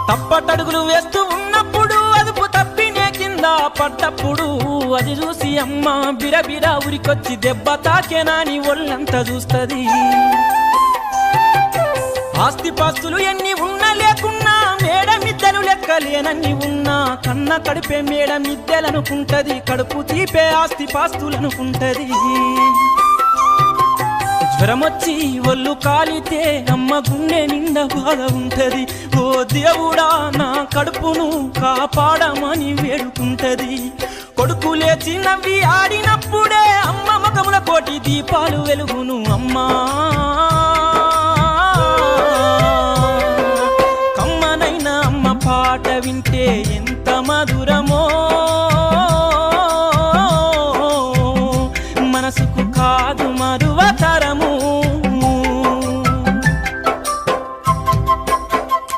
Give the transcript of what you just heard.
తప్పటడుగులు వేస్తూ ఉన్నప్పుడు అదుపు తప్పినే కింద పడ్డప్పుడు అది చూసి అమ్మ బిరబిరా ఉరికొచ్చి దెబ్బ తాకేనాని ఒళ్ళంతా చూస్తది. ఆస్తిపాస్తులు ఎన్ని ఉన్నా లేకున్నా మేడమిద్దెలు లెక్కలేనన్ని ఉన్నా కన్న కడుపే మేడమిద్దెలనుకుంటది, కడుపు తీపే ఆస్తిపాస్తులనుకుంటది. జ్వరమొచ్చి ఒళ్ళు కాలితే అమ్మ గుండె నిండా బాధ ఉంటది. ఓ దేవుడా నా కడుపును కాపాడమని వేడుకుంటది. కొడుకు లేచి నవ్వి ఆడినప్పుడే అమ్మ ముఖముల కోటి దీపాలు వెలుగును. అమ్మా కమ్మనైనా అమ్మ పాట వింటే ఎంత మధురమో.